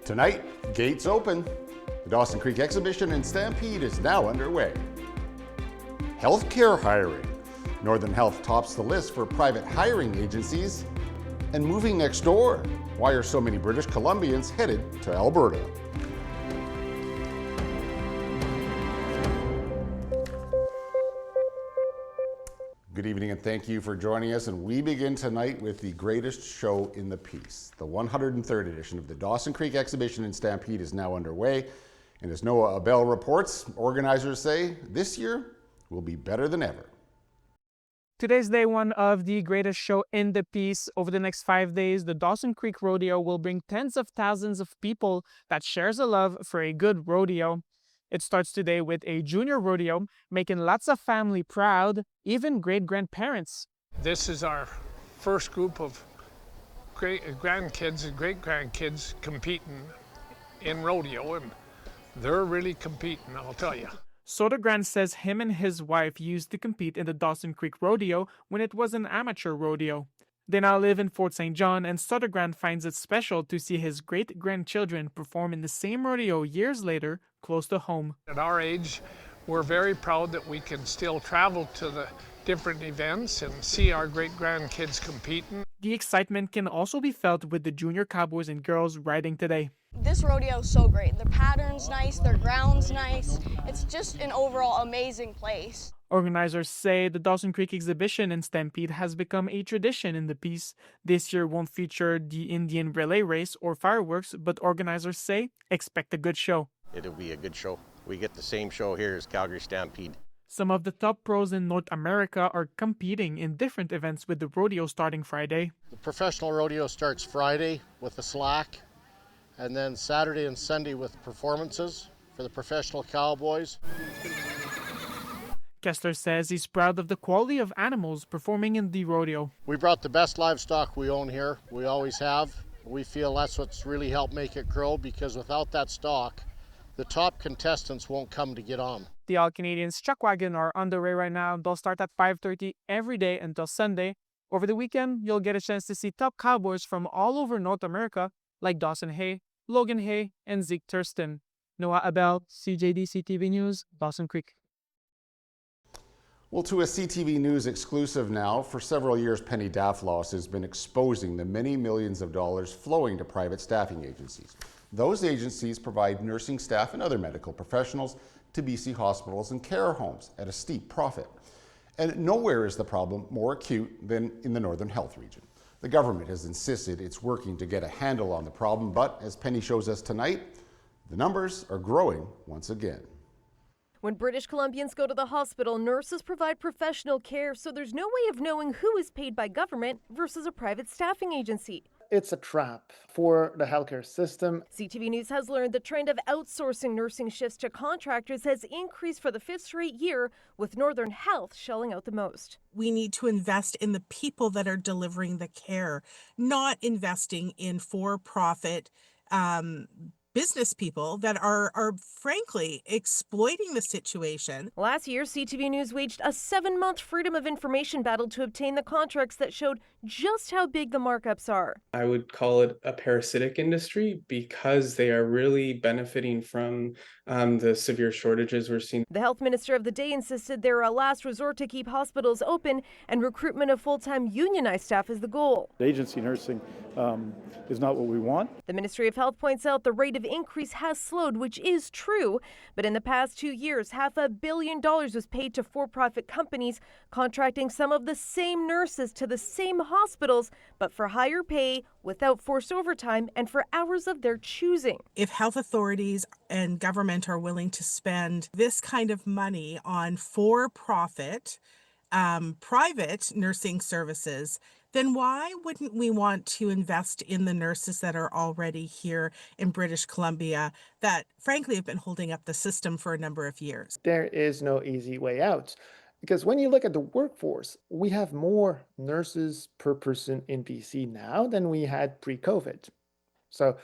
Tonight, gates open. The Dawson Creek exhibition and Stampede is now underway. Healthcare hiring. Northern Health tops the list for private hiring agencies. And moving next door. Why are so many British Columbians headed to Alberta? Good evening and thank you for joining us. And we begin tonight with the greatest show in the piece. The 103rd edition of the Dawson Creek exhibition and Stampede is now underway. And as Noah Abel reports, organizers say this year will be better than ever. Today's day one of the greatest show in the piece. Over the next 5 days, the Dawson Creek Rodeo will bring tens of thousands of people that shares a love for a good rodeo. It starts today with a junior rodeo, making lots of family proud, even great-grandparents. This is our first group of grandkids and great-grandkids competing in rodeo, and they're really competing, I'll tell you. Sodergrand says him and his wife used to compete in the Dawson Creek Rodeo when it was an amateur rodeo. They now live in Fort St. John, and Sodergrand finds it special to see his great-grandchildren perform in the same rodeo years later, close to home. At our age, we're very proud that we can still travel to the different events and see our great-grandkids competing. The excitement can also be felt with the junior cowboys and girls riding today. This rodeo is so great. The pattern's nice, their ground's nice. It's just an overall amazing place. Organizers say the Dawson Creek exhibition and Stampede has become a tradition in the piece. This year won't feature the Indian relay race or fireworks, but organizers say expect a good show. It'll be a good show. We get the same show here as Calgary Stampede. Some of the top pros in North America are competing in different events with the rodeo starting Friday. The professional rodeo starts Friday with the slack, and then Saturday and Sunday with performances for the professional cowboys. Kessler says he's proud of the quality of animals performing in the rodeo. We brought the best livestock we own here. We always have. We feel that's what's really helped make it grow, because without that stock, the top contestants won't come to get on. The All-Canadians Chuck Wagon are underway right now. They'll start at 5:30 every day until Sunday. Over the weekend, you'll get a chance to see top cowboys from all over North America, like Dawson Hay, Logan Hay, and Zeke Thurston. Noah Abel, CJDC-TV News, Dawson Creek. Well, to a CTV News exclusive now. For several years, Penny Daflos has been exposing the many millions of dollars flowing to private staffing agencies. Those agencies provide nursing staff and other medical professionals to BC hospitals and care homes at a steep profit. And nowhere is the problem more acute than in the Northern Health region. The government has insisted it's working to get a handle on the problem, but as Penny shows us tonight, the numbers are growing once again. When British Columbians go to the hospital, nurses provide professional care, so there's no way of knowing who is paid by government versus a private staffing agency. It's a trap for the healthcare system. CTV News has learned the trend of outsourcing nursing shifts to contractors has increased for the 5th straight year, with Northern Health shelling out the most. We need to invest in the people that are delivering the care, not investing in for-profit business people that are frankly exploiting the situation. Last year, CTV News waged a 7-month Freedom of Information battle to obtain the contracts that showed just how big the markups are. I would call it a parasitic industry because they are really benefiting from the severe shortages we're seeing. The health minister of the day insisted they're a last resort to keep hospitals open, and recruitment of full-time unionized staff is the goal. Agency nursing is not what we want. The Ministry of Health points out the rate of increase has slowed, which is true, but in the past 2 years, $500 million was paid to for-profit companies contracting some of the same nurses to the same hospitals, but for higher pay, without forced overtime, and for hours of their choosing. If health authorities and government are willing to spend this kind of money on for-profit, private nursing services, then why wouldn't we want to invest in the nurses that are already here in British Columbia that frankly have been holding up the system for a number of years? There is no easy way out. Because when you look at the workforce, we have more nurses per person in BC now than we had pre-COVID. So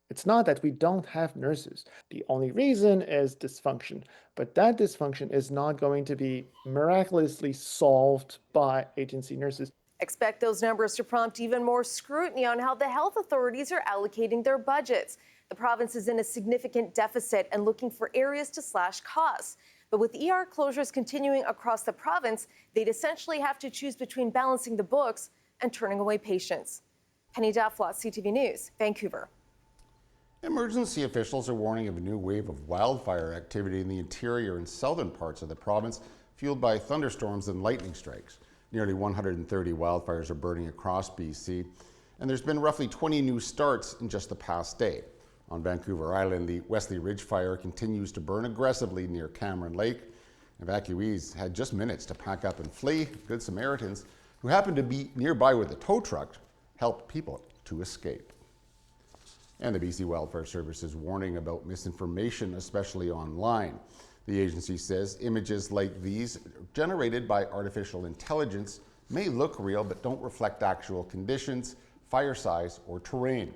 it's not that we don't have nurses. The only reason is dysfunction. But that dysfunction is not going to be miraculously solved by agency nurses. Expect those numbers to prompt even more scrutiny on how the health authorities are allocating their budgets. The The province is in a significant deficit and looking for areas to slash costs. But with ER closures continuing across the province, they'd essentially have to choose between balancing the books and turning away patients. Penny Daflot, CTV News, Vancouver. Emergency officials are warning of a new wave of wildfire activity in the interior and southern parts of the province, fueled by thunderstorms and lightning strikes. Nearly 130 wildfires are burning across BC, and there's been roughly 20 new starts in just the past day. On Vancouver Island, the Wesley Ridge fire continues to burn aggressively near Cameron Lake. Evacuees had just minutes to pack up and flee. Good Samaritans, who happened to be nearby with a tow truck, helped people to escape. And the BC Welfare Service is warning about misinformation, especially online. The agency says images like these, generated by artificial intelligence, may look real but don't reflect actual conditions, fire size, or terrain.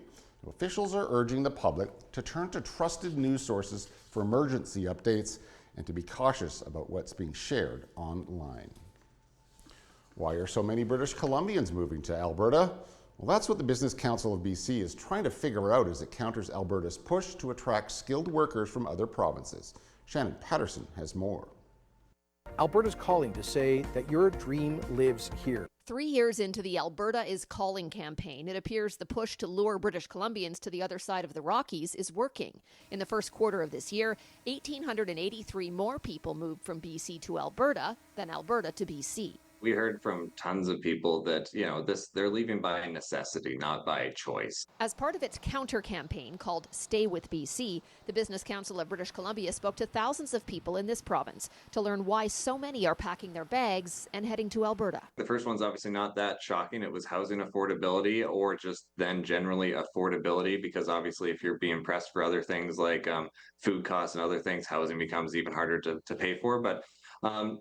Officials are urging the public to turn to trusted news sources for emergency updates and to be cautious about what's being shared online. Why are so many British Columbians moving to Alberta? Well, that's what the Business Council of BC is trying to figure out as it counters Alberta's push to attract skilled workers from other provinces. Shannon Patterson has more. Alberta's calling to say that your dream lives here. 3 years into the Alberta is Calling campaign, it appears the push to lure British Columbians to the other side of the Rockies is working. In the first quarter of this year, 1,883 more people moved from BC to Alberta than Alberta to BC. We heard from tons of people that, they're leaving by necessity, not by choice. As part of its counter campaign called Stay with BC, the Business Council of British Columbia spoke to thousands of people in this province to learn why so many are packing their bags and heading to Alberta. The first one's obviously not that shocking. It was housing affordability, or just then generally affordability, because obviously if you're being pressed for other things like food costs and other things, housing becomes even harder to pay for. But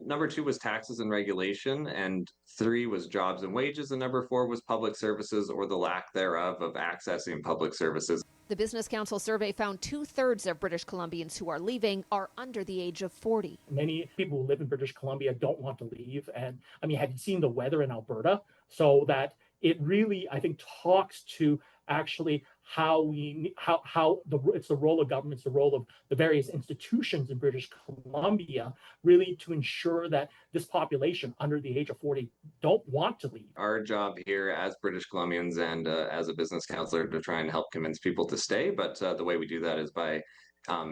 number 2 was taxes and regulation, and 3 was jobs and wages, and number 4 was public services, or the lack thereof of accessing public services. The Business Council survey found 2/3 of British Columbians who are leaving are under the age of 40. Many people who live in British Columbia don't want to leave. And have you seen the weather in Alberta? So that it really, I think, talks to actually it's the role of governments, the role of the various institutions in British Columbia, really to ensure that this population under the age of 40 don't want to leave. Our job here as British Columbians and as a business counselor to try and help convince people to stay, but the way we do that is by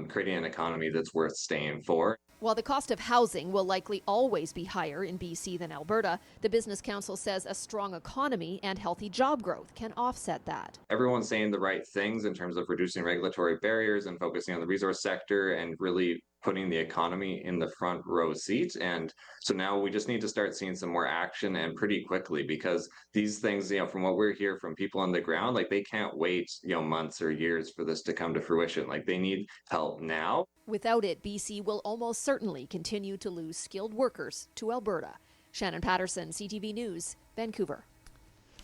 creating an economy that's worth staying for. While the cost of housing will likely always be higher in BC than Alberta, the Business Council says a strong economy and healthy job growth can offset that. Everyone's saying the right things in terms of reducing regulatory barriers and focusing on the resource sector and really putting the economy in the front row seat. And so now we just need to start seeing some more action, and pretty quickly, because these things, from what we're hearing from people on the ground, they can't wait, months or years for this to come to fruition. They need help now. Without it, BC will almost certainly continue to lose skilled workers to Alberta. Shannon Patterson, CTV News, Vancouver.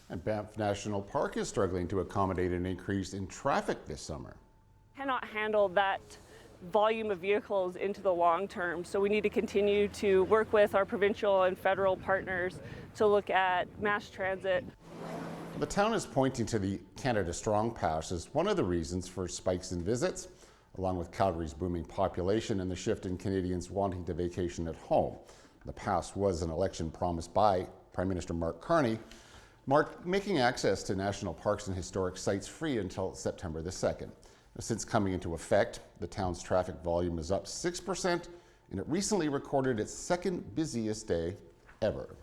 And Banff National Park is struggling to accommodate an increase in traffic this summer. Cannot handle that volume of vehicles into the long term. So we need to continue to work with our provincial and federal partners to look at mass transit. The town is pointing to the Canada Strong Pass as one of the reasons for spikes in visits, along with Calgary's booming population and the shift in Canadians wanting to vacation at home. The pass was an election promised by Prime Minister Mark Carney, making access to national parks and historic sites free until September the 2nd. Since coming into effect, the town's traffic volume is up 6%, and it recently recorded its second busiest day ever.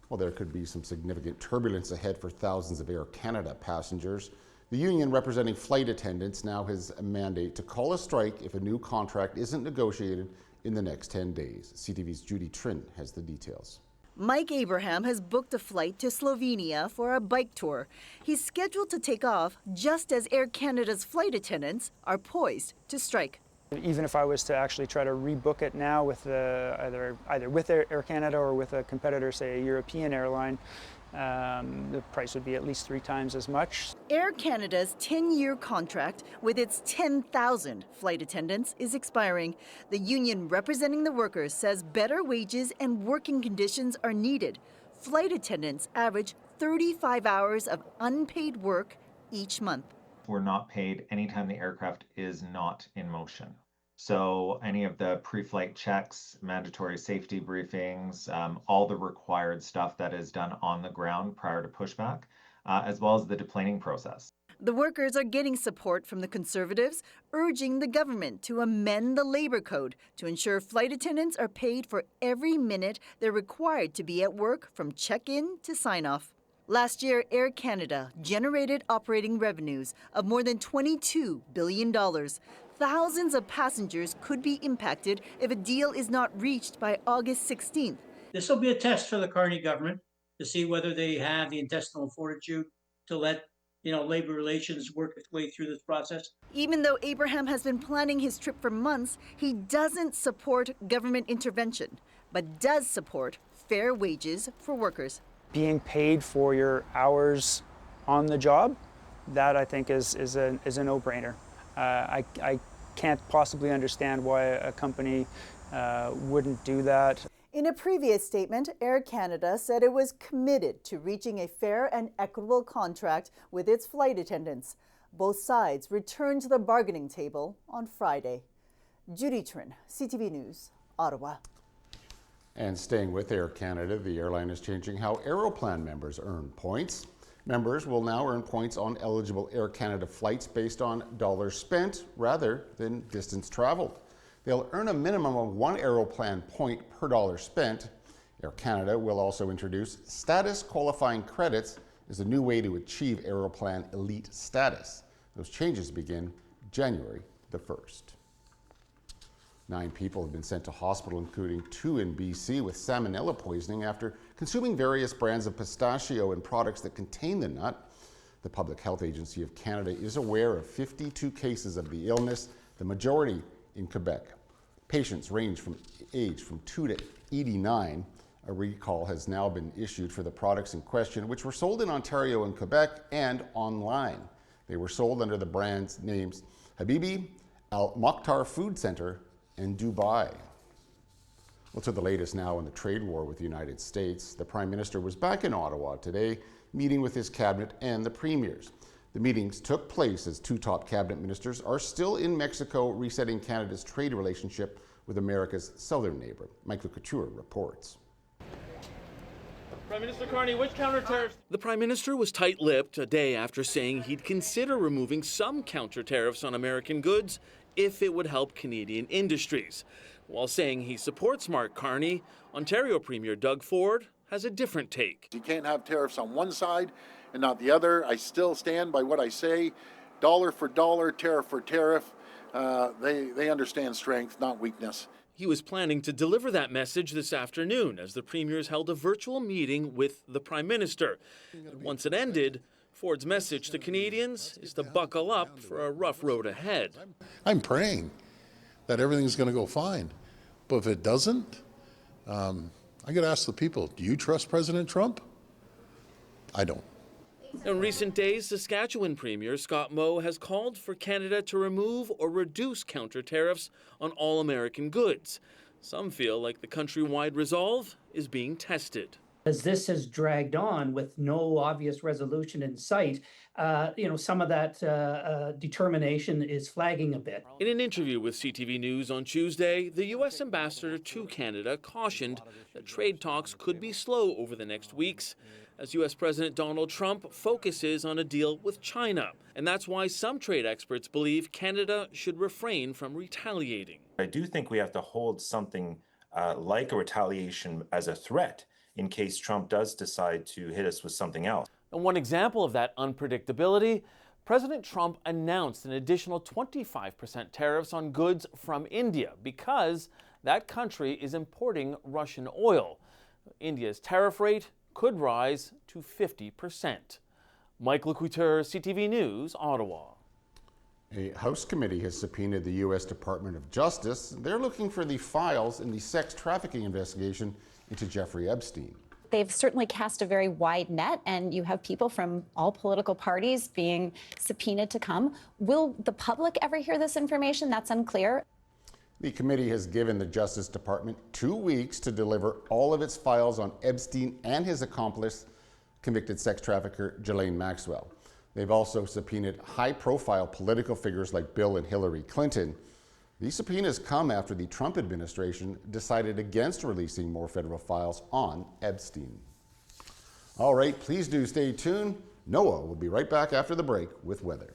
Well, there could be some significant turbulence ahead for thousands of Air Canada passengers. The union representing flight attendants now has a mandate to call a strike if a new contract isn't negotiated in the next 10 days. CTV's Judy Trint has the details. Mike Abraham has booked a flight to Slovenia for a bike tour. He's scheduled to take off just as Air Canada's flight attendants are poised to strike. Even if I was to actually try to rebook it now with either with Air Canada or with a competitor, say a European airline, the price would be at least 3 times as much. Air Canada's 10-year contract with its 10,000 flight attendants is expiring. The union representing the workers says better wages and working conditions are needed. Flight attendants average 35 hours of unpaid work each month. We're not paid anytime the aircraft is not in motion. So any of the pre-flight checks, mandatory safety briefings, all the required stuff that is done on the ground prior to pushback, as well as the deplaning process. The workers are getting support from the Conservatives, urging the government to amend the labor code to ensure flight attendants are paid for every minute they're required to be at work from check-in to sign-off. Last year, Air Canada generated operating revenues of more than $22 billion. Thousands of passengers could be impacted if a deal is not reached by August 16th. This will be a test for the Carney government to see whether they have the intestinal fortitude to let labor relations work its way through this process. Even though Abraham has been planning his trip for months, he doesn't support government intervention, but does support fair wages for workers. Being paid for your hours on the job, that I think is a no-brainer. I can't possibly understand why a company wouldn't do that. In a previous statement, Air Canada said it was committed to reaching a fair and equitable contract with its flight attendants. Both sides returned to the bargaining table on Friday. Judy Trin, CTV News, Ottawa. And staying with Air Canada, the airline is changing how Aeroplan members earn points. Members will now earn points on eligible Air Canada flights based on dollars spent rather than distance traveled. They'll earn a minimum of 1 Aeroplan point per dollar spent. Air Canada will also introduce status qualifying credits as a new way to achieve Aeroplan elite status. Those changes begin January the 1st. 9 people have been sent to hospital, including 2 in BC with salmonella poisoning after consuming various brands of pistachio and products that contain the nut. The Public Health Agency of Canada is aware of 52 cases of the illness, the majority in Quebec. Patients range from age from 2 to 89. A recall has now been issued for the products in question, which were sold in Ontario and Quebec and online. They were sold under the brand's names Habibi, Al Mokhtar Food Center, and Dubai. Well, to the latest now in the trade war with the United States. The Prime Minister was back in Ottawa today, meeting with his cabinet and the premiers. The meetings took place as 2 top cabinet ministers are still in Mexico resetting Canada's trade relationship with America's southern neighbor. Michael Couture reports. Prime Minister Carney, which counter-tariffs? The Prime Minister was tight-lipped a day after saying he'd consider removing some counter-tariffs on American goods if it would help Canadian industries. While saying he supports Mark Carney, Ontario Premier Doug Ford has a different take. You can't have tariffs on one side and not the other. I still stand by what I say. Dollar for dollar, tariff for tariff. They understand strength, not weakness. He was planning to deliver that message this afternoon as the premiers held a virtual meeting with the Prime Minister. Once it ended, Ford's message to Canadians is to buckle up for a rough road ahead. I'm praying that everything's going to go fine. But if it doesn't, I got to ask the people, do you trust President Trump? I don't. In recent days, Saskatchewan Premier Scott Moe has called for Canada to remove or reduce counter tariffs on all American goods. Some feel like the countrywide resolve is being tested. As this has dragged on with no obvious resolution in sight, some of that determination is flagging a bit. In an interview with CTV News on Tuesday, the U.S. ambassador to Canada cautioned that trade talks could be slow over the next weeks as U.S. President Donald Trump focuses on a deal with China. And that's why some trade experts believe Canada should refrain from retaliating. I do think we have to hold something like a retaliation as a threat in case Trump does decide to hit us with something else. And one example of that unpredictability, President Trump announced an additional 25% tariffs on goods from India because that country is importing Russian oil. India's tariff rate could rise to 50%. Michael Couture, CTV News, Ottawa. A House committee has subpoenaed the U.S. Department of Justice. They're looking for the files in the sex trafficking investigation into Jeffrey Epstein. They've certainly cast a very wide net, and you have people from all political parties being subpoenaed to come. Will the public ever hear this information? That's unclear. The committee has given the Justice Department 2 weeks to deliver all of its files on Epstein and his accomplice, convicted sex trafficker Ghislaine Maxwell. They've also subpoenaed high-profile political figures like Bill and Hillary Clinton. These subpoenas come after the Trump administration decided against releasing more federal files on Epstein. All right, please do stay tuned. Noah will be right back after the break with weather.